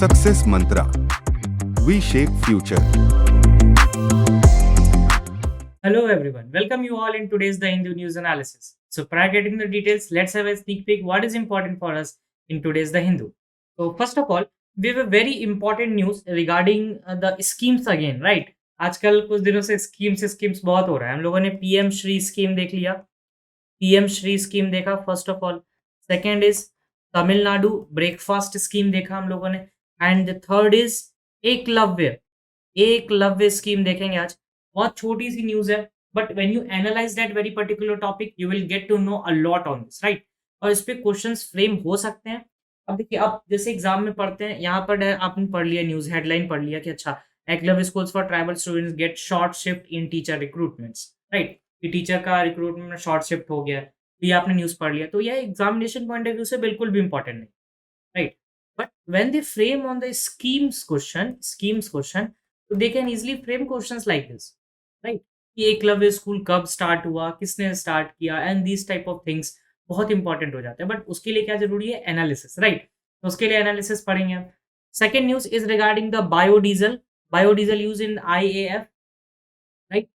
Success Mantra. We shape future. Hello everyone, welcome you all in today's The Hindu News Analysis. So prior to getting the details, let's have a sneak peek what is important for us in today's The Hindu. So first of all, we have a very important news regarding the schemes again, right? आजकल कुछ दिनों से schemes बहुत हो रहा है। हम लोगों ने पीएम श्री स्कीम देख लिया, पीएम श्री स्कीम देखा first of all. Second is Tamil Nadu breakfast scheme देखा हम लोगों ने, and third is Eklavya Eklavya scheme देखेंगे आज। बहुत छोटी सी न्यूज़ है, but when you analyze that very particular topic you will get to know a lot on this, right? और इस पे क्वेश्चंस फ्रेम हो सकते हैं। अब देखिए, आप जैसे एग्जाम में पढ़ते हैं, यहाँ पर आपने पढ़ लिया, न्यूज़ हेडलाइन पढ़ लिया कि अच्छा, Eklavya schools for tribal students gate short shift in teacher recruitments, right? कि टीचर का रिक्रूटमेंट में शॉर्ट शिफ्ट हो गया है। तो ये आपने न्यूज़ पढ़ लिया, तो यह एग्जामिनेशन पॉइंट ऑफ व्यू से बिल्कुल भी इंपॉर्टेंट नहीं, right? But when they frame on the schemes question, तो they can easily frame questions like this, right? कि एकलव्य स्कूल कब स्टार्ट हुआ, किसने स्टार्ट किया, and these type of things बहुत इंपॉर्टेंट हो जाते हैं। बट उसके लिए क्या जरूरी है? Analysis, right? तो उसके लिए एनालिसिस पढ़ेंगे हम। Second news is regarding the biodiesel use in IAF, right?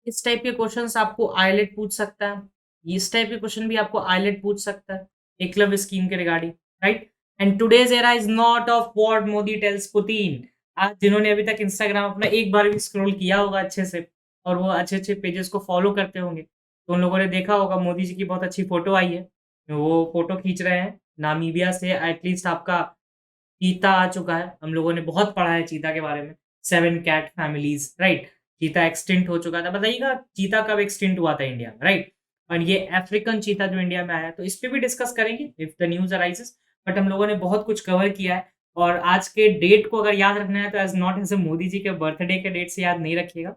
इस टाइप के क्वेश्चंस आपको आईलेट पूछ सकता है, इस टाइप के क्वेश्चन भी आपको आईलेट पूछ सकता है एकलव्य स्कीम के regarding, right? And today's era is not of what Modi tells Putin. आज जिन्होंने अभी तक इंस्टाग्राम अपना एक बार भी स्क्रॉल किया होगा अच्छे से, और वो अच्छे अच्छे पेजेस को फॉलो करते होंगे, तो उन लोगों ने देखा होगा मोदी जी की बहुत अच्छी फोटो आई है। वो फोटो खींच रहे हैं नामीबिया से, एटलीस्ट आपका चीता आ चुका है। हम लोगों ने बहुत पढ़ा है चीता के बारे में, 7 कैट फैमिलीज, राइट? चीता एक्सटिंक्ट हो चुका था। बताइएगा चीता कब एक्सटिंक्ट हुआ था इंडिया में, राइट? और ये अफ्रीकन चीता जो इंडिया में आया, तो इस पे भी डिस्कस करेंगे if the news arises. But हम लोगों ने बहुत कुछ कवर किया है, और आज के डेट को अगर याद रखना है तो as not as a Modi ji के बर्थडे के डेट से याद नहीं रखिएगा।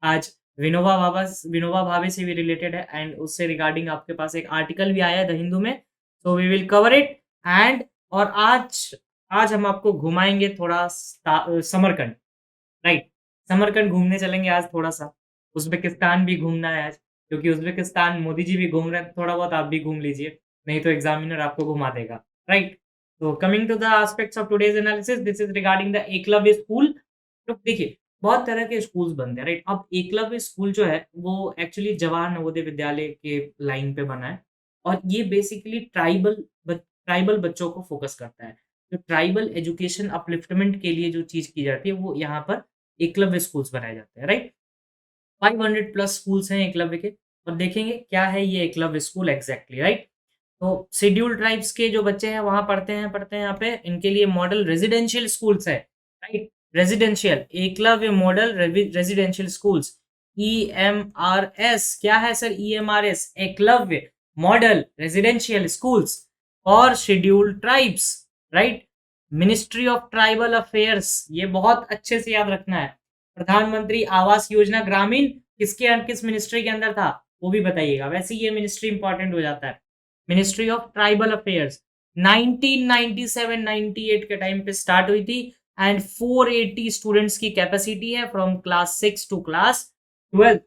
आज विनोबा भावे से भी रिलेटेड है, एंड उससे रिगार्डिंग आपके पास एक आर्टिकल भी आया है द हिंदू में, so we will cover it. And और आज आज हम आपको घुमाएंगे थोड़ा समरकंद, राइट? समरकंद घूमने चलेंगे आज थोड़ा सा। उज़्बेकिस्तान भी घूमना है आज, क्योंकि उज़्बेकिस्तान मोदी जी भी घूम रहे हैं, थोड़ा बहुत आप भी घूम लीजिए, नहीं तो एग्जामिनर आपको घुमा देगा, राइट? तो coming to the aspects of today's analysis, this is regarding the Eklavya school. तो देखिए, बहुत तरह के स्कूल्स बनते हैं, राइट? अब एकलव्य स्कूल जो है वो एक्चुअली जवाहर नवोदय विद्यालय के लाइन पे बना है, और ये बेसिकली ट्राइबल बच्चों को फोकस करता है। तो ट्राइबल एजुकेशन अपलिफ्टमेंट के लिए जो चीज़ की जाती है, वो यहाँ पर एकलव्य स्कूल्स बनाए जाते हैं, राइट? 500 प्लस स्कूल्स हैं एकलव्य के, और देखेंगे क्या है ये एकलव्य स्कूल एग्जैक्टली, राइट? तो शेड्यूल्ड ट्राइब्स के जो बच्चे हैं वहाँ पढ़ते हैं यहाँ पे, इनके लिए मॉडल रेजिडेंशियल स्कूल्स है, right? Residential Eklavya model residential schools, EMRS। क्या है sir EMRS? Eklavya model residential schools और scheduled tribes, right? Ministry of tribal affairs, ये बहुत अच्छे से याद रखना है। प्रधानमंत्री आवास योजना ग्रामीण किस मिनिस्ट्री के अंदर था, वो भी बताइएगा। वैसे ये मिनिस्ट्री इंपॉर्टेंट हो जाता है। मिनिस्ट्री ऑफ ट्राइबल अफेयर्स 1997-98 के टाइम पे स्टार्ट हुई थी, एंड 480 स्टूडेंट्स की कैपेसिटी है फ्रॉम क्लास 6 टू क्लास 12।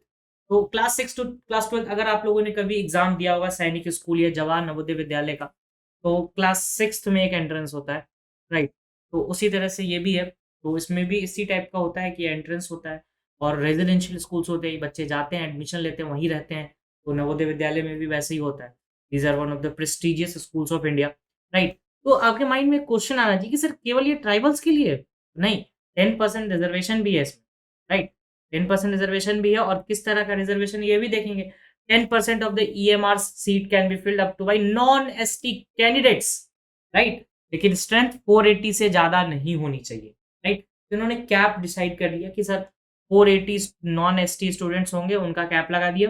तो क्लास 6 टू क्लास 12, अगर आप लोगों ने कभी एग्जाम दिया होगा सैनिक स्कूल या जवाहर नवोदय विद्यालय का, तो क्लास 6 में एक एंट्रेंस होता है, राइट? तो उसी तरह से ये भी है। तो इसमें भी इसी टाइप का होता है कि एंट्रेंस होता है, और रेजिडेंशियल स्कूल्स होते हैं, बच्चे जाते हैं, एडमिशन लेते हैं, वहीं रहते हैं। तो नवोदय विद्यालय में भी वैसे ही होता है। These are one of the prestigious schools of India, right? तो आपके माइंड में क्वेश्चन आना चाहिए कि सर केवल ये ट्राइबल्स के लिए है? नहीं, 10% रिजर्वेशन भी है इसमें, राइट? 10% रिजर्वेशन भी है, और किस तरह का रिजर्वेशन ये भी देखेंगे। 10% of the EMR seat can be filled up two by non ST candidates, right? लेकिन स्ट्रेंथ 480 से ज्यादा नहीं होनी चाहिए, राइट? तो इन्होंने कैप डिसाइड कर लिया कि सर 480 नॉन ST स्टूडेंट्स होंगे, उनका कैप लगा दिया,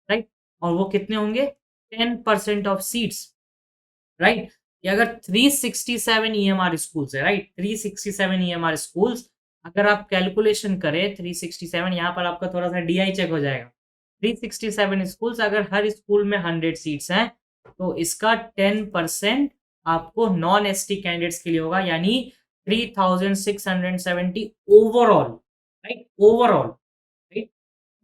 राइट? और वो कितने होंगे? 10% ऑफ सीट्स, राइट? ये अगर 367 EMR स्कूल्स है, राइट? 367 EMR स्कूल्स, अगर आप कैलकुलेशन करें 367, यहाँ पर आपका थोड़ा सा DI चेक हो जाएगा। 367 स्कूल्स, अगर हर स्कूल में 100 सीट्स हैं, तो इसका 10% आपको नॉन ST कैंडिडेट्स के लिए होगा, यानी 3670 overall, right? Overall, right?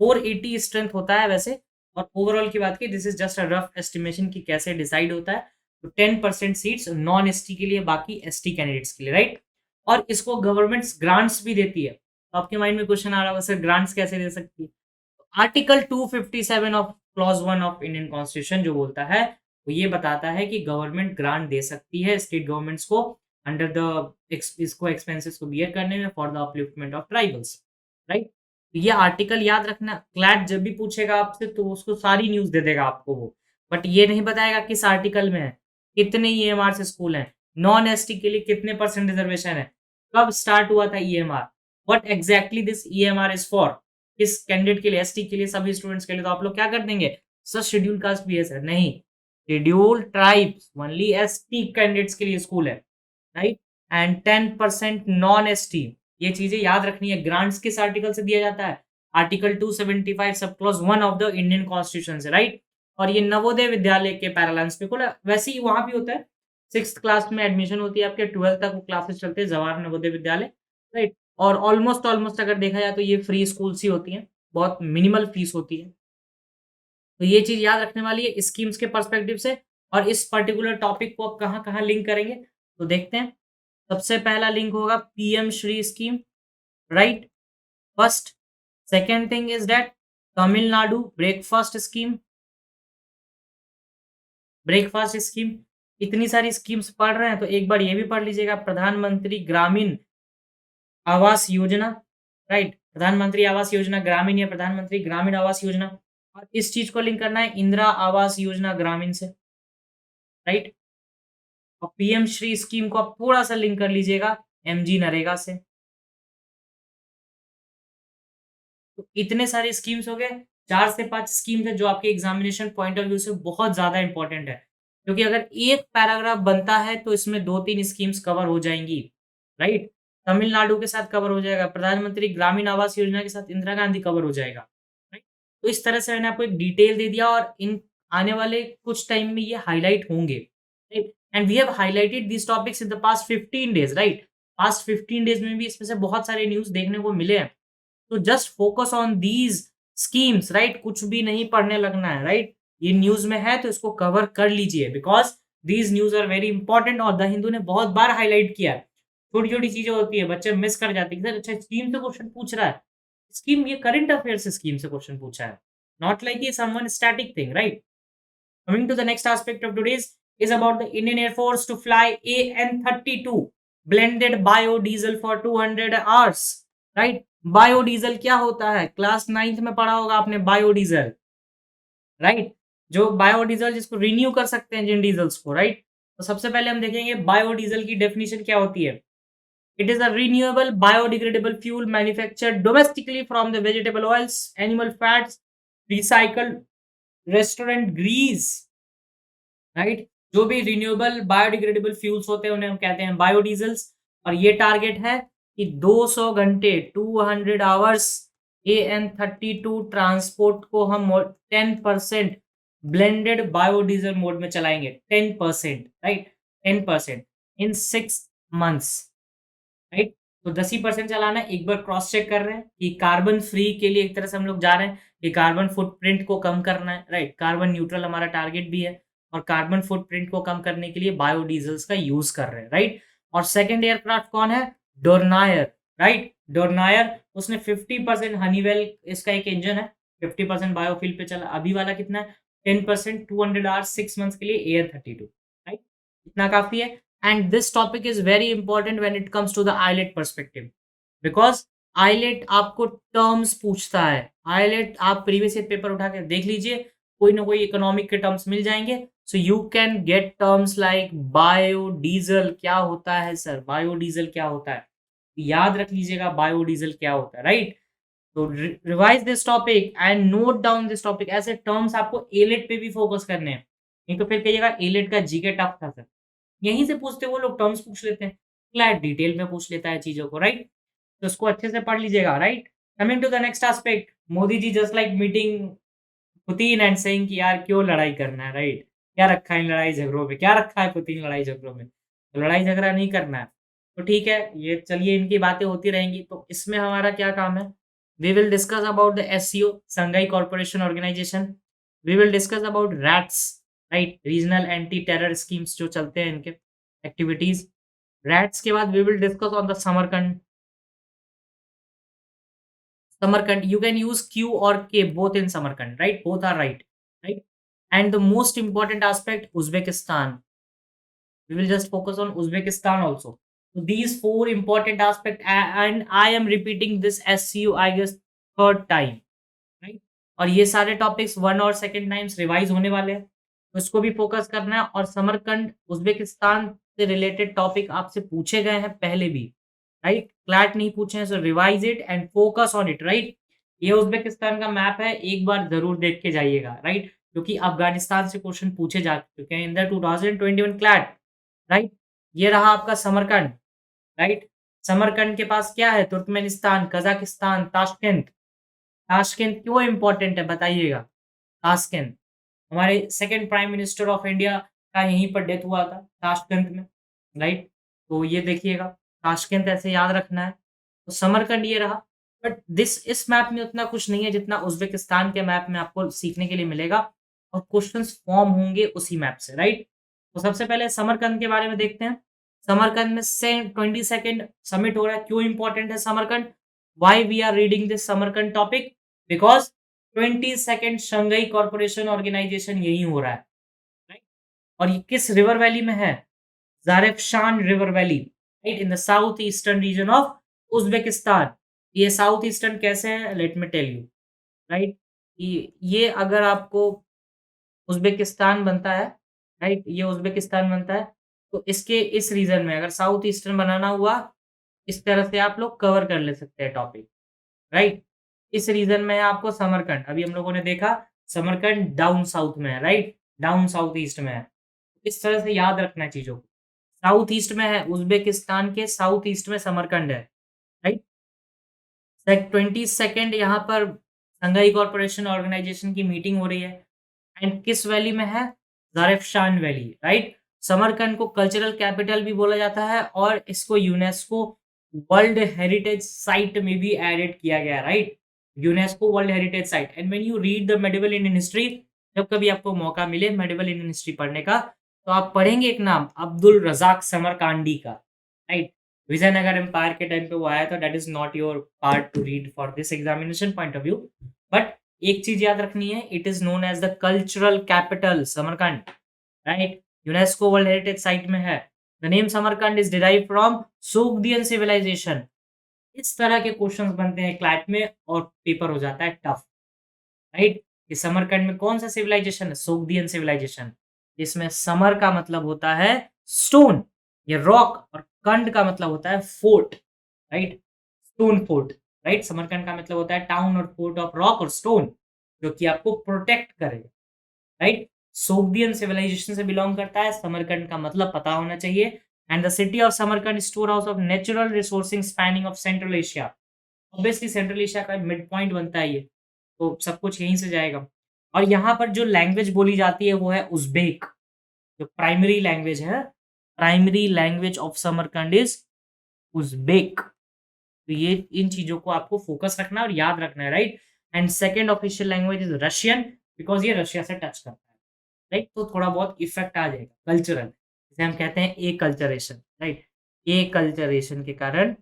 480 strength होता है वैसे, और ओवरऑल की बात की, this is just a rough estimation कि कैसे डिसाइड होता है। तो 10% सीट्स नॉन ST के लिए, बाकी ST कैंडिडेट्स के लिए, राइट? और इसको गवर्नमेंट्स ग्रांट्स भी देती है। तो आपके माइंड में क्वेश्चन आ रहा होगा सर ग्रांट्स कैसे दे सकती है? Article 257 of clause 1 of Indian constitution जो बोलता है वो ये बताता है कि गवर्नमेंट ग्रांट दे सकती है स्टेट गवर्नमेंट्स को अंडर द इसको एक्सपेंसेस को बियर करने में for the upliftment of tribals, right? ये आर्टिकल याद रखना, क्लैट जब भी पूछेगा आपसे तो उसको सारी न्यूज़ दे देगा आपको वो, बट ये नहीं बताएगा किस आर्टिकल में है, कितने ईएमआर से स्कूल हैं, नॉन एसटी के लिए कितने परसेंट रिजर्वेशन है, कब स्टार्ट हुआ था EMR, what exactly this EMR is for, किस कैंडिडेट के लिए, एसटी के लिए, सभी स्टूडेंट्स के लिए। तो आप लोग क्या कर देंगे सर शेड्यूल कास्ट भी है सर, नहीं, schedule tribes only ST candidates के लिए स्कूल है, राइट? एंड 10% नॉन एसटी, ये चीजें याद रखनी है। ग्रांट्स किस आर्टिकल से दिया जाता है? Article 275 sub clause 1 of the Indian constitution से, राइट? और ये नवोदय विद्यालय के पैरालांस पे खुला, वैसे ही वहां भी होता है। 6th क्लास में एडमिशन होती है आपके, 12th तक वो क्लासेस चलते हैं जवाहर नवोदय विद्यालय, राइट? और ऑलमोस्ट ऑलमोस्ट अगर देखा जाए तो ये फ्री स्कूल्स ही होती हैं, बहुत मिनिमल फीस होती है। तो ये चीज याद रखने वाली है स्कीम्स के पर्सपेक्टिव से। और इस पर्टिकुलर टॉपिक को आप कहाँ कहाँ लिंक करेंगे तो देखते हैं। सबसे पहला लिंक होगा PM Shri scheme, right? First, second thing is that Tamil Nadu breakfast scheme, breakfast scheme. इतनी सारी स्कीम्स पढ़ रहे हैं तो एक बार ये भी पढ़ लीजिएगा, प्रधानमंत्री ग्रामीण आवास योजना, राइट? प्रधानमंत्री आवास योजना ग्रामीण या प्रधानमंत्री ग्रामीण आवास योजना। और इस चीज को लिंक करना है इंदिरा आवास योजना ग्रामीण से, राइट? और पीएम श्री स्कीम को आप थोड़ा सा लिंक कर लीजिएगा एमजी नरेगा से। तो इतने सारे स्कीम्स हो गए, 4 से 5 स्कीम्स है जो आपके एग्जामिनेशन पॉइंट ऑफ व्यू से बहुत ज्यादा इंपॉर्टेंट है, क्योंकि अगर एक पैराग्राफ बनता है तो इसमें 2-3 स्कीम्स कवर हो जाएंगी, राइट? तमिलनाडु के साथ कवर हो जाएगा, प्रधानमंत्री ग्रामीण आवास योजना के साथ इंदिरा गांधी कवर हो जाएगा, राइट? तो इस तरह से मैंने आपको एक डिटेल दे दिया और इन आने वाले कुछ टाइम में ये हाईलाइट होंगे, right? And we have highlighted this topics in the past 15 days, right? Past 15 days में भी इसमें से बहुत सारे न्यूज देखने को मिले हैं। तो just focus on these schemes, right? कुछ भी नहीं पढ़ने लगना है, राइट? ये न्यूज में है तो इसको कवर कर लीजिए, because these news are very important और द हिंदू ने बहुत बार हाईलाइट किया है। छोटी छोटी चीजें होती है, बच्चे मिस कर जाते हैं कि सर अच्छा स्कीम से क्वेश्चन पूछ रहा है, स्कीम ये करंट अफेयर से स्कीम से क्वेश्चन पूछा है, नॉट लाइक ये someone static thing, right? Coming to the next aspect of today's is about the Indian Air Force to fly AN-32 blended biodiesel for 200 hours, right? Biodiesel क्या होता है? Class 9th में पढ़ा होगा आपने बायोडीजल, राइट? जो biodiesel जिसको renew कर सकते हैं जिन डीजल्स को, राइट? तो सबसे पहले हम देखेंगे बायोडीजल की डेफिनेशन क्या होती है। It is a renewable biodegradable fuel manufactured domestically from the vegetable oils, animal fats, recycled restaurant grease, right? जो भी रिन्यूएबल बायोडिग्रेडेबल फ्यूल्स होते हैं उन्हें हम कहते हैं बायोडीजल्स। और ये टारगेट है कि 200 घंटे 200 आवर्स AN-32 ट्रांसपोर्ट को हम 10% ब्लेंडेड बायोडीजल मोड में चलाएंगे, 10%, राइट? 10% इन 6 मंथ्स, राइट? तो 10% चलाना है। एक बार क्रॉस चेक कर रहे हैं कि कार्बन फ्री के लिए एक तरह से हम लोग जा रहे हैं कि कार्बन फुटप्रिंट को कम करना है, राइट? कार्बन न्यूट्रल हमारा टारगेट भी है और कार्बन फुटप्रिंट को कम करने के लिए बायोडीजल्स का यूज कर रहे हैं, राइट? और सेकंड एयरक्राफ्ट कौन है? डोरनायर, राइट? डोरनायर, उसने 50% हनीवेल, इसका एक इंजन है, 50% बायोफ्यूल पे चला। अभी वाला कितना है? 10%, 200 आवर्स 6 मंथ्स के लिए AN-32, राइट? इतना काफी है। And this topic is very important when it comes to the IELTS perspective, because IELTS आपको टर्म्स पूछता है। IELTS आप प्रीवियस ईयर पेपर उठा के देख लीजिए, कोई ना कोई इकोनॉमिक के टर्म्स मिल जाएंगे। So you can get terms like biodiesel क्या होता है सर, बायोडीजल क्या होता है, याद रख लीजिएगा बायोडीजल क्या होता है, राइट? तो revise this topic and note down this topic. ऐसे टर्म्स आपको एलेट पे भी फोकस करने हैं, नहीं तो फिर कहिएगा एलेट का जीके टफ था सर। यहीं से पूछते वो लोग टर्म्स पूछ लेते हैं, क्लैट डिटेल में पूछ लेता है चीजों को, राइट? तो उसको अच्छे से पढ़ लीजिएगा, right? Coming to the next aspect, Modi ji just like meeting Putin and saying कि यार क्यों लड़ाई करना है, राइट? क्या रखा है इन लड़ाई झगड़ों में, क्या रखा है पुतिन लड़ाई झगड़ों में? तो लड़ाई झगड़ा नहीं करना है। तो ठीक है, ये चलिए इनकी बातें होती रहेंगी। तो इसमें हमारा क्या काम है? We will discuss about the SCO, Shanghai corporation organization. We will discuss about RATS, right? Regional anti terror schemes जो चलते हैं इनके एक्टिविटीज। रैट्स के बाद we will discuss on the Samarkand. Samarkand, you can use Q or K both in Samarkand, right? Both are right? And the most important aspect, Uzbekistan. We will just focus on Uzbekistan also. So these four important aspect, and I am repeating this SCU, I guess third time, right? और ये सारे topics one और second times revise होने वाले हैं, तो इसको भी फोकस करना है। और समरकंद उज्बेकिस्तान से रिलेटेड टॉपिक आपसे पूछे गए हैं पहले भी, राइट? क्लैट नहीं पूछे हैं, so revise it and focus on it, right? ये उज्बेकिस्तान का मैप है, एक बार जरूर देख के जाइएगा, राइट? क्योंकि अफगानिस्तान से क्वेश्चन पूछे जा चुके हैं इन द 2021 क्लैट, राइट? ये रहा आपका समरकंद, राइट? समरकंद के पास क्या है? Turkmenistan, Kazakhstan, Tashkent. ताशकंद क्यों इंपॉर्टेंट है बताइएगा? ताशकंद, हमारे second prime minister of India का यहीं पर डेथ हुआ था, ताशकंद में, राइट? तो ये देखिएगा, ताशकंद ऐसे याद रखना है। तो समरकंद ये रहा, बट इस मैप में उतना कुछ नहीं है जितना उज्बेकिस्तान के मैप में आपको सीखने के लिए मिलेगा, और क्वेश्चंस फॉर्म होंगे उसी मैप से, राइट? तो सबसे पहले समरकंद के बारे में देखते हैं। समरकंद में से 22nd समिट हो रहा है। क्यों इंपॉर्टेंट है Samarkand? Why we are reading this Samarkand topic? Because 22nd Shanghai corporation organization यही हो रहा है, राइट? और ये किस रिवर वैली में है? Zarafshan river valley, right? In the south eastern region of Uzbekistan. ये साउथ ईस्टर्न कैसे है? Let me tell you, right? ये अगर आपको उज्बेकिस्तान बनता है, राइट? ये उज्बेकिस्तान बनता है, तो इसके इस रीजन में अगर साउथ ईस्टर्न बनाना हुआ, इस तरह से आप लोग कवर कर ले सकते हैं टॉपिक, राइट? इस रीजन में है आपको समरकंद। अभी हम लोगों ने देखा समरकंद डाउन साउथ में है, राइट? डाउन साउथ ईस्ट में है। इस तरह से याद रखना है चीज़ों को। साउथ ईस्ट में है, उज्बेकिस्तान के साउथ ईस्ट में समरकंद है, राइट? 22nd यहाँ पर शंघाई कॉर्पोरेशन ऑर्गेनाइजेशन की मीटिंग हो रही है, एंड किस वैली में है? ज़ारेफशान वैली, राइट? समरकंद को कल्चरल कैपिटल भी बोला जाता है, और इसको यूनेस्को वर्ल्ड हेरिटेज साइट में भी एडेड किया गया, right? UNESCO world heritage site. And when you read the medieval Indian history, जब कभी आपको मौका मिले मेडिवल इंडियन हिस्ट्री पढ़ने का, तो आप पढ़ेंगे एक नाम, अब्दुल रज़ाक समरकांडी का, राइट? विजयनगर एम्पायर के टाइम पे वो आया था। That is not your part to read for this examination point of view, but एक चीज याद रखनी है, it is known as the cultural capital Samarkand, right? UNESCO world heritage site में है। The name Samarkand is derived from Sogdian civilisation. इस तरह के क्वेश्चंस बनते हैं क्लैट में, और पेपर हो जाता है टफ, राइट? कि समरकंद में कौन सा सिविलाइजेशन है? सोगडियन सिविलाइजेशन। इसमें समर का मतलब होता है स्टोन, ये रॉक, और कंड का मतलब होता है fort, right? Stone fort, right? Samarkand का मतलब होता है टाउन और फोर्ट ऑफ रॉक और स्टोन, जो कि आपको प्रोटेक्ट करेगा, राइट? सोगडियन सिविलाइजेशन से बिलोंग करता है। समरकंद का मतलब पता होना चाहिए। And the city of Samarkand store house of natural resourcing spanning of central Asia. Obviously central Asia का मिड पॉइंट बनता है ये, तो सब कुछ यहीं से जाएगा। और यहाँ पर जो लैंग्वेज बोली जाती है वो है उज़्बेक। जो प्राइमरी लैंग्वेज है, primary language of Samarkand is Uzbek. तो ये इन चीज़ों को आपको फ़ोकस रखना है और याद रखना है, right? And second official language is Russian, because ये रशिया से टच करता है, राइट? तो थोड़ा बहुत इफ़ेक्ट आ जाएगा कल्चरल, जिसे हम कहते हैं एकल्चरेशन, राइट? एकल्चरेशन के कारण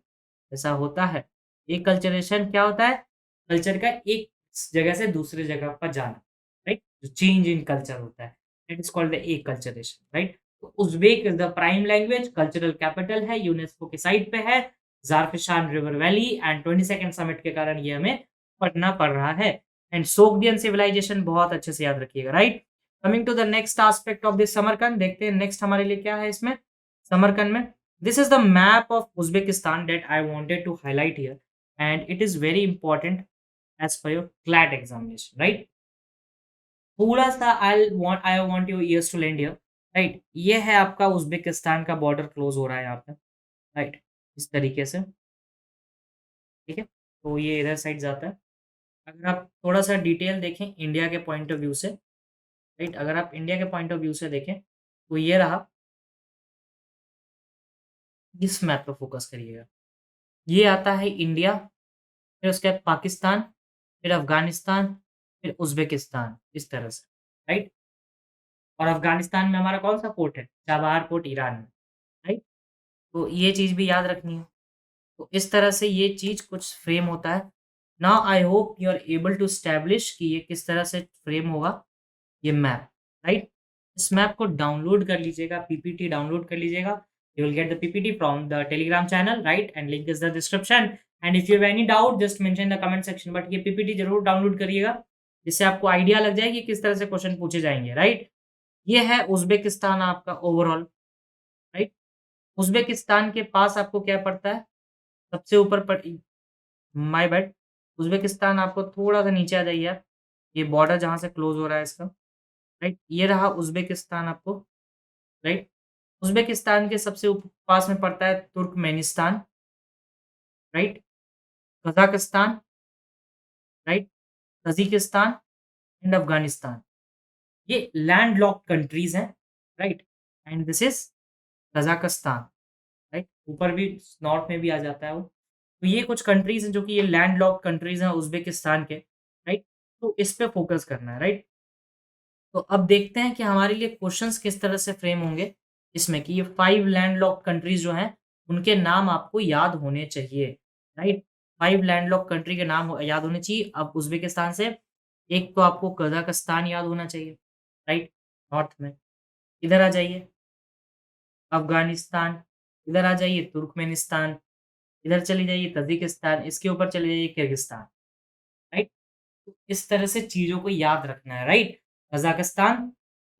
ऐसा होता है। एकल्चरेशन क्या होता है? कल्चर का एक जगह से दूसरे जगह पर जाना, राइट? जो चेंज इन कल्चर होता है, that is called the acculturation, right? तो Uzbek is the prime language, cultural capital है, यूनेस्को की साइट पे है, Zarafshan river valley, and 22nd summit के कारण ये हमें पढ़ना पड़ रहा है। एंड सोगडियन सिविलाइजेशन बहुत अच्छे से याद रखिएगा, right? Coming to the next aspect of this Samarkand, देखते हैं नेक्स्ट हमारे लिए क्या है इसमें समरकंद में। This is the map of Uzbekistan that I wanted to highlight here, and it is very important as per your CLAT examination, right? थोड़ा सा I want your ears to lend here, right? ये है आपका Uzbekistan का border close हो रहा है यहाँ पे, राइट? इस तरीके से, ठीक है? तो ये इधर साइड जाता है। अगर आप थोड़ा सा डिटेल देखें इंडिया के पॉइंट ऑफ व्यू से, राइट? अगर आप इंडिया के पॉइंट ऑफ व्यू से देखें, तो ये रहा, इस मैप पे फोकस करिएगा। ये आता है इंडिया, फिर उसके बाद पाकिस्तान, फिर अफ़गानिस्तान, फिर उज़्बेकिस्तान, इस तरह से, राइट? और अफ़गानिस्तान में हमारा कौन-सा पोर्ट है? चाबहार पोर्ट ईरान में, राइट? तो ये चीज़ भी याद रखनी है। तो इस तरह से ये चीज़ कुछ फ्रेम होता है। Now I hope you are able to establish कि ये किस तरह से फ्रेम होगा, ये मैप, राइट? इस मैप को डाउनलोड कर लीजिएगा, पीपीटी डाउनलोड कर लीजिएगा। You will get the PPT from the Telegram channel, right? And link is the description and if you have any doubt just mention in the comment section, but ये PPT ज़रूर download करिएगा, जिससे आपको idea लग जाए कि किस तरह से क्वेश्चन पूछे जाएँगे, राइट? ये है उज़्बेकिस्तान आपका ओवरऑल, राइट? उज़्बेकिस्तान के पास आपको क्या पड़ता है? सबसे ऊपर माय बैड, उज़्बेकिस्तान आपको थोड़ा-सा नीचे आ जाइए आप, ये बॉर्डर जहाँ से क्लोज़ हो रहा है इसका, राइट? ये रहा उज़्बेकिस्तान आपको, राइट? उज़्बेकिस्तान के सबसे पास में पड़ता है Turkmenistan, right? Kazakhstan, right? Tajikistan and Afghanistan. ये लैंडलॉक्ड कंट्रीज़ हैं, right? And this is Kazakhstan, right? ऊपर भी नॉर्थ में भी आ जाता है वो। तो ये कुछ कंट्रीज़ हैं जो कि ये लैंडलॉक्ड कंट्रीज़ हैं उज़्बेकिस्तान के, राइट? तो इस पे फ़ोकस करना है, राइट? तो अब देखते हैं कि हमारे लिए क्वेश्चंस किस तरह से फ्रेम होंगे इसमें कि ये 5 लैंडलॉक्ड कंट्रीज़ जो हैं, उनके नाम आपको याद होने चाहिए, राइट? 5 लैंडलॉक्ड कंट्री के नाम याद होने चाहिए। अब उज़्बेकिस्तान से एक तो आपको कज़ाकिस्तान याद होना चाहिए, राइट? नॉर्थ में। इधर आ जाइए अफ़गानिस्तान, इधर आ जाइए तुर्कमेनिस्तान, इधर चली जाइए तजिकिस्तान, इसके ऊपर चले जाइए किर्गिस्तान, राइट? तो इस तरह से चीज़ों को याद रखना है, right? Kazakhstan,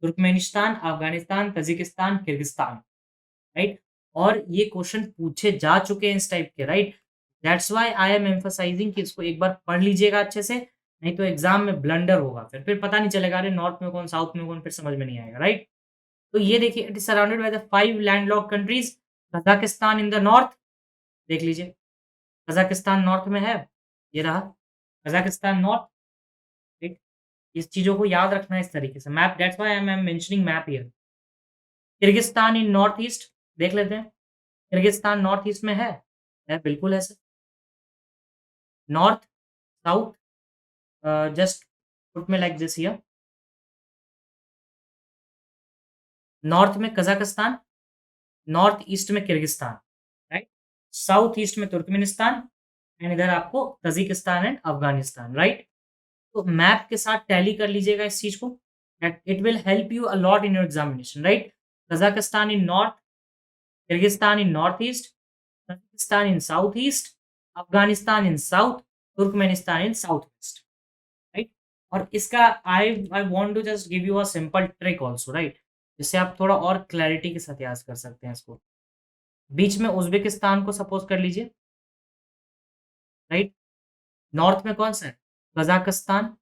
Turkmenistan, Afghanistan, Tajikistan, Kyrgyzstan, right? और ये क्वेश्चन पूछे जा चुके हैं इस टाइप के, right? That's why I am emphasising कि इसको एक बार पढ़ लीजिएगा अच्छे से, नहीं तो एग्ज़ाम में ब्लंडर होगा फिर पता नहीं चलेगा अरे नॉर्थ में कौन, साउथ में कौन, फिर समझ में नहीं आएगा, राइट? तो ये देखिए it is surrounded by the 5 landlocked countries, Kazakhstan in the north, देख लीजिए, कज़ाकिस्तान नॉर्थ में है, ये रहा, कज़ाकिस्तान नॉर्थ, राइट? इस चीज़ों को याद रखना है इस तरीके से, map that's why I am mentioning map here. Kyrgyzstan in north east देख लेते हैं, किर्गिस्तान नॉर्थ ईस्ट में है बिल्कुल है sir. North, south just put me like this here, north में कज़ाकिस्तान, नॉर्थ ईस्ट में किर्गिस्तान, राइट? साउथ ईस्ट में तुर्कमेनिस्तान एंड इधर आपको तजिकिस्तान एंड अफ़गानिस्तान, राइट? तो मैप के साथ टैली कर लीजिएगा इस चीज़ को, that it will help you a lot in your examination, right? Kazakhstan in north, Kyrgyzstan in north east, Tajikistan in south east, Afghanistan in south, Turkmenistan in south east, right? और इसका I want to just give you a simple trick also, right? जिससे आप थोड़ा और clarity के साथ याद कर सकते हैं इसको। बीच में उज़्बेकिस्तान को सपोज़ कर लीजिए, राइट? नॉर्थ में कौन-सा है? कज़ाकिस्तान,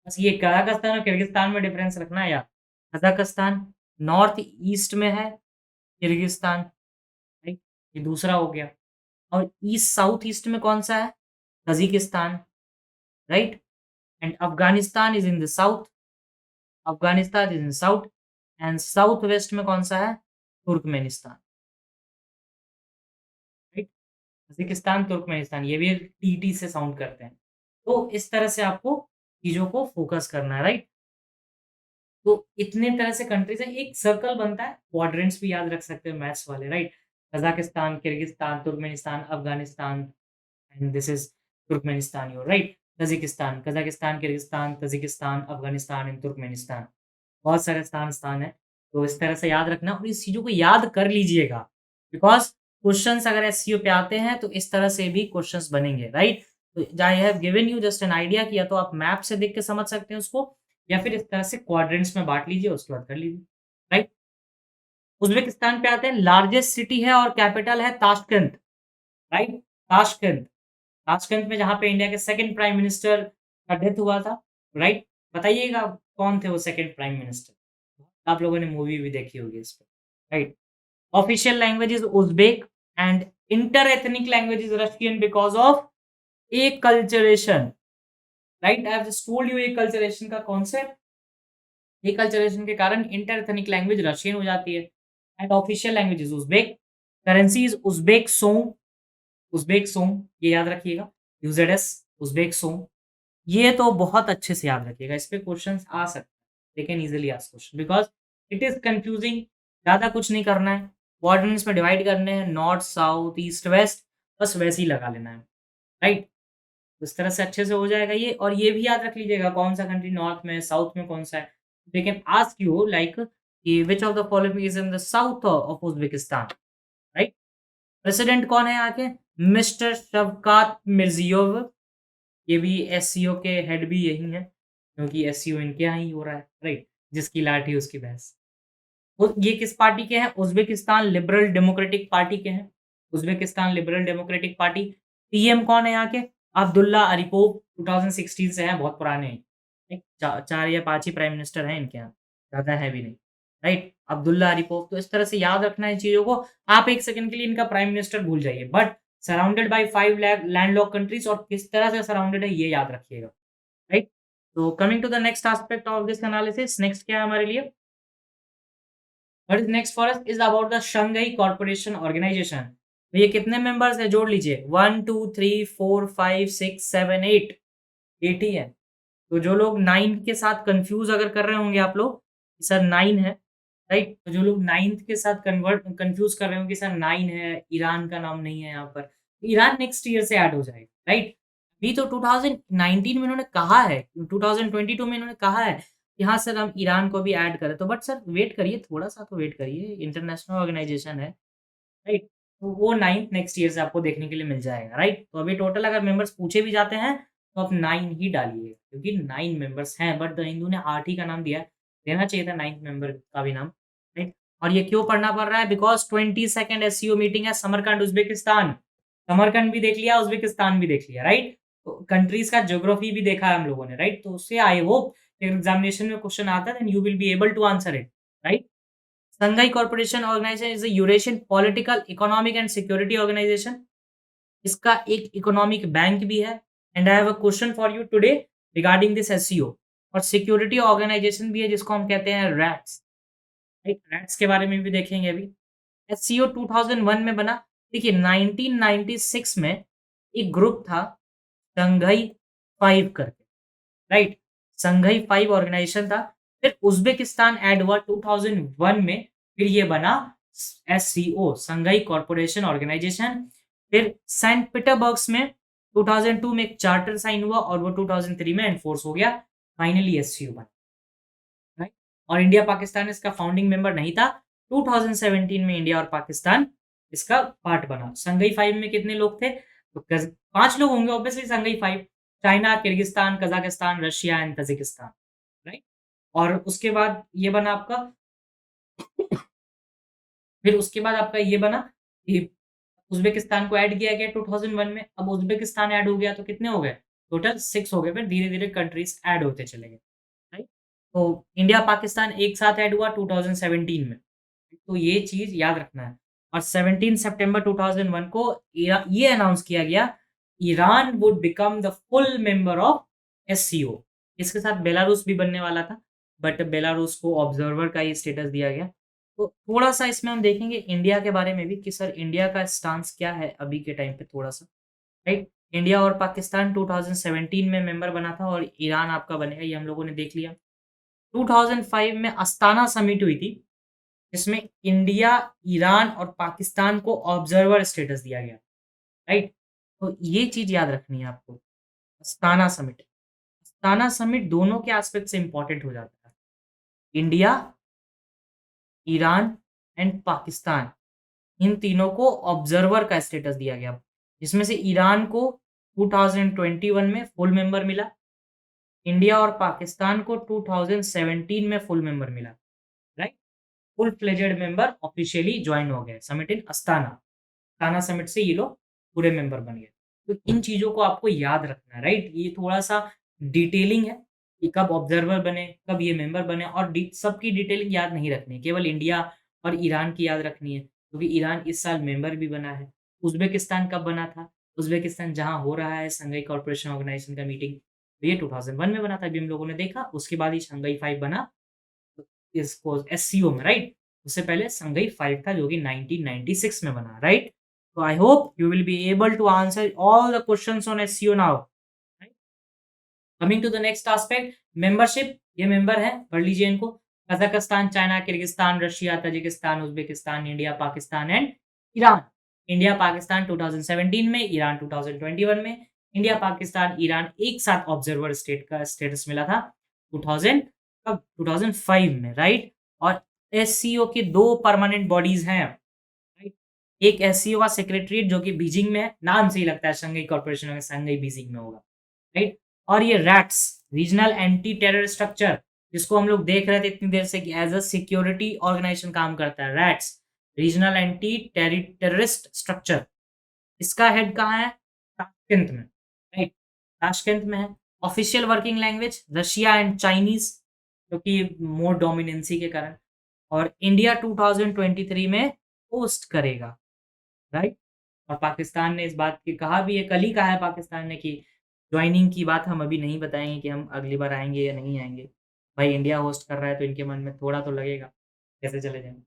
बस ये कज़ाकिस्तान और किर्गिस्तान में डिफरेंस रखना है यार। कज़ाकिस्तान नॉर्थ ईस्ट में है, किर्गिस्तान, राइट? ये दूसरा हो गया। और ईस्ट साउथ ईस्ट में कौन-सा है? Tajikistan, right? And Afghanistan is in the south, Afghanistan is in south and south west में कौन-सा है? Turkmenistan, right? तजिकिस्तान, तुर्कमेनिस्तान ये भी टीटी से साउंड करते हैं। तो इस तरह से आपको चीज़ों को फ़ोकस करना है, राइट? तो इतने तरह से कंट्रीज़ हैं, एक सर्कल बनता है, क्वाड्रेंट्स भी याद रख सकते हो मैथ्स वाले, right? Kazakhstan, Kyrgyzstan, Turkmenistan, Afghanistan and this is Turkmenistan your right? Tajikistan, Kazakhstan, Kyrgyzstan, Tajikistan, Afghanistan and Turkmenistan. बहुत सारे स्थान हैं, तो इस तरह से याद रखना और इस चीज़ों को याद कर लीजिएगा, बिकॉज़ क्वेश्चन्स अगर एससीओ पे आते हैं, तो इस तरह से भी क्वेश्चन्स बनेंगे, राइट? तो I have given you just an idea कि या तो आप मैप से देख के समझ सकते हैं उसको या फिर इस तरह से क्वाड्रेंट्स में बाँट लीजिए, उसके बाद कर लीजिए, राइट? उज़्बेकिस्तान पे आते हैं, लार्जेस्ट सिटी है और कैपिटल है ताशकंद, राइट? ताशकंद, ताशकंद में जहाँ पे इंडिया के सेकंड प्राइम मिनिस्टर का डेथ हुआ था, राइट? बताइएगा कौन थे वो सेकंड प्राइम मिनिस्टर? आप लोगों ने मूवी भी देखी होगी इस पे, right? Official language is Uzbek and inter ethnic language is Russian because of acculturation, right? I have just told you acculturation का कॉन्सेप्ट। एकल्चरेशन के कारण इंटर एथनिक लैंग्वेज रशियन हो जाती है and official language is Uzbek, currency is Uzbek som, Uzbek som ये याद रखिएगा, यूज़ेडएस Uzbek som. ये तो बहुत अच्छे से याद रखिएगा, इस पे क्वेश्चंस आ सकते हैं। They can easily ask question because it is confusing, ज़्यादा कुछ नहीं करना है। क्वाड्रेंट्स में डिवाइड करने हैं, नॉर्थ, साउथ, ईस्ट, वेस्ट, बस वैसे ही लगा लेना है, राइट? इस तरह से अच्छे से हो जाएगा ये, और ये भी याद रख लीजिएगा कौन सा कंट्री नॉर्थ में है, साउथ में कौन सा है। They can ask you like कि which of the following is in the south of Uzbekistan, right? President कौन है यहाँ के? Mister Shavkat Mirziyoyev. ये भी एससीओ के हेड भी यही हैं, क्योंकि एससीओ इनके यहाँ ही हो रहा है, राइट? जिसकी लाठी उसकी भैंस। ये किस पार्टी के हैं? उज़्बेकिस्तान लिबरल डेमोक्रेटिक पार्टी के हैं। Uzbekistan liberal democratic party. PM कौन है यहाँ के? अब्दुल्ला अरिपोव, 2016 से हैं, बहुत पुराने हैं। एक 4 या 5 ही प्राइम मिनिस्टर हैं इनके यहाँ, ज़्यादा है भी नहीं, राइट? Abdulla Aripov. तो इस तरह से याद रखना है चीज़ों को। आप 1 सेकंड के लिए इनका प्राइम मिनिस्टर भूल जाइए, but surrounded by 5 landlocked countries, और किस तरह से सराउंडेड है ये याद रखिएगा, राइट? तो coming to the next aspect of this analysis, next क्या है हमारे लिए? What is next for us is about the Shanghai corporation organization. तो ये कितने मेंबर्स है जोड़ लीजिए, 1 2 3 4 5 6 7 8, 8 ही है। तो जो लोग 9 के साथ कंफ्यूज अगर कर रहे होंगे आप लोग, सर 9 है, राइट? तो जो लोग 9th के साथ कंफ्यूज कर रहे होंगे सर 9 है, ईरान का नाम नहीं है यहाँ पर, तो ईरान नेक्स्ट ईयर से ऐड हो जाएगा, राइट? अभी तो 2019 में इन्होंने कहा है, 2022 में इन्होंने कहा है कि हाँ सर हम ईरान को भी ऐड करें, तो बट सर वेट करिए, थोड़ा-सा तो वेट करिए, इंटरनेशनल ऑर्गेनाइजेशन है, राइट? तो वो 9th नेक्स्ट ईयर से आपको देखने के लिए मिल जाएगा, राइट? तो अभी टोटल अगर मेंबर्स पूछे भी जाते हैं, तो आप 9 ही डालिए, क्योंकि 9 मेंबर्स हैं, बट द हिंदू ने 8 ही का नाम दिया है, देना चाहिए था 9th मेंबर का भी नाम, राइट? और ये क्यों पढ़ना पड़ रहा है? बिकॉज़ 22nd एससीओ मीटिंग है समरकंद, उज़्बेकिस्तान। समरकंद भी देख लिया, उज़्बेकिस्तान भी देख लिया, राइट? तो कंट्रीज़ का ज्योग्राफी भी देखा है हम लोगों ने, राइट? तो उससे आई होप एग्जामिनेशन में क्वेश्चन आता है, then you will be able to answer it, right? Shanghai Cooperation Organization is a Eurasian political, economic and security organization. इसका एक इकोनॉमिक बैंक भी है, and I have a question for you today regarding this SCO. और security organisation भी है जिसको हम कहते हैं रैट्स, राइट? रैट्स के बारे में भी देखेंगे अभी। एससीओ 2001 में बना। देखिए 1996 में एक ग्रुप था शंघाई 5 करके, राइट? शंघाई 5 ऑर्गेनाइजेशन था। फिर उज़्बेकिस्तान ऐड हुआ 2001 में, फिर ये बना एससीओ, शंघाई कॉर्पोरेशन ऑर्गेनाइजेशन। फिर सेंट पीटरबर्ग्स में 2002 में एक चार्टर साइन हुआ और वो 2003 में एनफोर्स हो गया, फाइनली एससीओ बना, राइट? और इंडिया पाकिस्तान इसका फाउंडिंग मेंबर नहीं था। 2017 में इंडिया और पाकिस्तान इसका पार्ट बना। शंघाई 5 में कितने लोग थे? तो 5 लोग होंगे obviously, Shanghai 5, China, Kyrgyzstan, Kazakhstan, Russia and Tajikistan, right? और उसके बाद ये बना आपका फिर उसके बाद आपका ये बना कि उज़्बेकिस्तान को ऐड किया गया 2001 में। अब उज़्बेकिस्तान ऐड हो गया तो कितने हो गए? टोटल 6 हो गए, फिर धीरे-धीरे कंट्रीज़ ऐड होते चले गए, राइट? तो इंडिया पाकिस्तान एक साथ ऐड हुआ 2017 में। तो ये चीज़ याद रखना है। और 17 सितंबर 2001 को ये अनाउंस किया गया, Iran would become the full member of SCO. इसके साथ बेलारूस भी बनने वाला था, बट बेलारूस को ऑब्जर्वर का ही स्टेटस दिया गया। तो थोड़ा-सा इसमें हम देखेंगे इंडिया के बारे में भी कि सर इंडिया का स्टांस क्या है अभी के टाइम पे थोड़ा-सा, राइट? इंडिया और पाकिस्तान 2017 में मेंबर बना था और ईरान आपका बनेगा, ये हम लोगों ने देख लिया। 2005 में अस्ताना समिट हुई थी, जिसमें इंडिया, ईरान और पाकिस्तान को ऑब्जर्वर स्टेटस दिया गया, राइट? तो ये चीज़ याद रखनी है आपको, अस्ताना समिट। अस्ताना समिट दोनों के एस्पेक्ट से इम्पोर्टेंट हो जाता है। इंडिया, ईरान एंड पाकिस्तान, इन तीनों को ऑब्जर्वर का स्टेटस दिया गया, जिसमें से ईरान को 2021 में फुल मेंबर मिला, इंडिया और पाकिस्तान को 2017 में फुल मेंबर मिला, right? Full fledged member officially join हो गए summit in Astana. Astana summit से ये लोग पूरे मेंबर बन गए। तो इन चीज़ों को आपको याद रखना है, राइट? ये थोड़ा-सा डिटेलिंग है कि कब ऑब्जर्वर बने, कब ये मेंबर बने, और सबकी डिटेलिंग याद नहीं रखनी है, केवल इंडिया और ईरान की याद रखनी है, क्योंकि ईरान इस साल मेंबर भी बना है। उज़्बेकिस्तान कब बना था? उज़्बेकिस्तान जहाँ हो रहा है शंघाई कॉर्पोरेशन ऑर्गेनाइजेशन का मीटिंग, तो ये 2001 में बना था, अभी हम लोगों ने देखा। उसके बाद ही शंघाई 5 बना, तो इसको एससीओ में, राइट? उससे पहले शंघाई 5 था जो कि 1996 में बना, right? So I hope you will be able to answer all the questions on SEO now. Right? Coming to the next aspect, membership, ये मेंबर है, पढ़ लीजिए इनको। Kazakhstan, China, Kyrgyzstan, Russia, Tajikistan, Uzbekistan, India, Pakistan and Iran. India Pakistan 2017 में, Iran 2021 में। India Pakistan Iran एक साथ observer state का स्टेटस मिला था 2000 कब 2005 में, राइट। और एससीओ की 2 परमानेंट बॉडीज हैं, राइट। एक एससीओ का सेक्रेटरीट जो कि बीजिंग में है, नाम से ही लगता है शंघाई कॉर्पोरेशन में, शंघाई बीजिंग में होगा, राइट। और ये rats regional anti terror structure, जिसको हम लोग देख रहे थे इतनी देर से कि एज अ सिक्योरिटी ऑर्गेनाइजेशन काम करता है, rats regional anti terrorist structure. इसका हेड कहाँ है? ताशकंद में, राइट। ताशकंद में है। Official working language Russia and Chinese, क्योंकि मोर डोमिनेंसी के कारण। और इंडिया 2023 में होस्ट करेगा, राइट। और पाकिस्तान ने इस बात की कहा भी है, कल ही कहा है पाकिस्तान ने कि ज्वाइनिंग की बात हम अभी नहीं बताएंगे कि हम अगली बार आएंगे या नहीं आएंगे। भाई इंडिया होस्ट कर रहा है तो इनके मन में थोड़ा तो लगेगा, कैसे चले जाएंगे,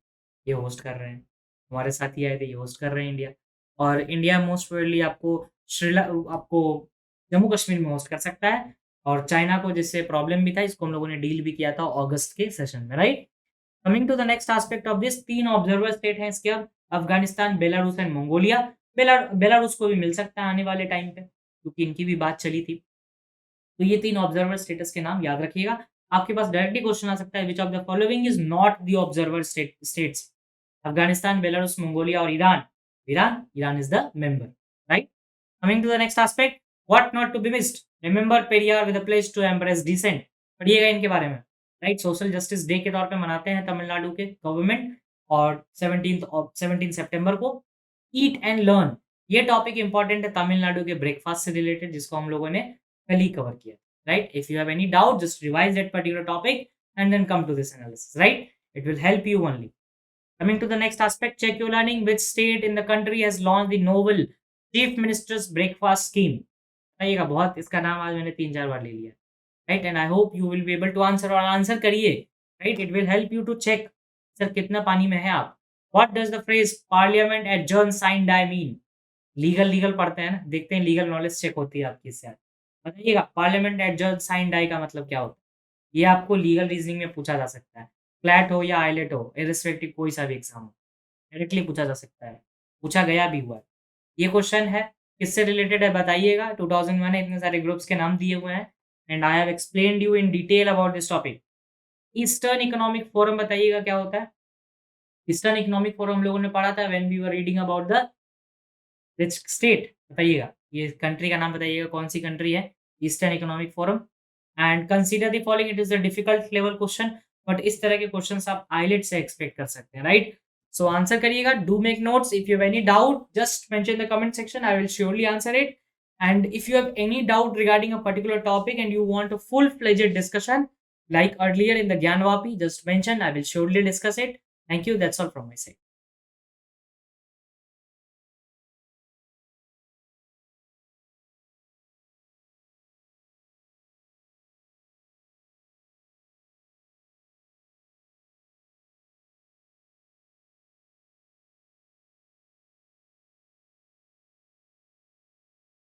ये होस्ट कर रहे हैं, हमारे साथ ही आए थे, ये होस्ट कर रहे हैं इंडिया। और इंडिया मोस्ट प्रोबेबली आपको जम्मू कश्मीर में होस्ट कर सकता है। और चाइना को जिससे प्रॉब्लम भी था, इसको हम लोगों ने डील भी किया था अगस्त के सेशन में, right. Coming to the next aspect of this, 3 observer state हैं इसके अब, Afghanistan, Belarus and Mongolia. Belarus को भी मिल सकता है आने वाले टाइम पे, क्योंकि इनकी भी बात चली थी। तो ये 3 ऑब्जर्वर स्टेटस के नाम याद रखिएगा। आपके पास डायरेक्टली क्वेश्चन आ सकता है, which of the following is not the observer states? Afghanistan, Belarus, Mongolia और Iran. Iran is the member, right. Coming to the next aspect, what not to be missed, remember Periyar with a place to embrace dissent. पढ़िएगा इनके बारे में, right. Social justice day के तौर पे मनाते हैं तमिलनाडु के गवर्नमेंट, और 17 सितंबर को। ईट एंड लर्न, ये टॉपिक इंपॉर्टेंट है तमिलनाडु के ब्रेकफास्ट से रिलेटेड, जिसको हम लोगों ने कल ही कवर किया, right. If you have any doubt, just revise that particular topic and then come to this analysis, right. It will help you only. Coming to the next aspect, check your learning. Which state in the country has launched the novel Chief Minister's Breakfast Scheme? बताइएगा, बहुत इसका नाम आज मैंने 3-4 बार ले लिया, right. And I hope you will be able to answer, और आंसर करिए, right. It will help you to check sir कितना पानी में है आप। What does the phrase parliament adjourn sine die mean? Legal पढ़ते हैं ना, देखते हैं लीगल नॉलेज चेक होती है आपकी इससे। बताइएगा पार्लियामेंट एडजर्न साइन डाई का मतलब क्या होता है? ये आपको लीगल रीजनिंग में पूछा जा सकता है, फ्लैट हो या आइलेट हो, इर्रिस्पेक्टिव कोई सा भी एग्जाम हो, डायरेक्टली पूछा जा सकता है, पूछा गया भी हुआ है। ये क्वेश्चन है, किससे रिलेटेड है बताइएगा। 2001 में इतने सारे ग्रुप्स के नाम दिए हुए हैं, and I have explained you in detail about this topic. Eastern economic forum बताइएगा क्या होता है। ईस्टर्न इकोनॉमिक फोरम हम लोगों ने पढ़ा था when we were reading about the rich state. बताइएगा ये कंट्री का नाम, बताइएगा कौन सी कंट्री है eastern economic forum. And consider the following, it is a difficult level question, but इस तरह के क्वेश्चन आप आईलेट से एक्सपेक्ट कर सकते हैं, राइट। सो आंसर करिएगा, do make notes. If you have any doubt just mention in the comment section, I will surely answer it. And if you have any doubt regarding a particular topic and you want a full-fledged discussion like earlier in the Gyanvapi, just mention, I will surely discuss it. Thank you. That's all from my side.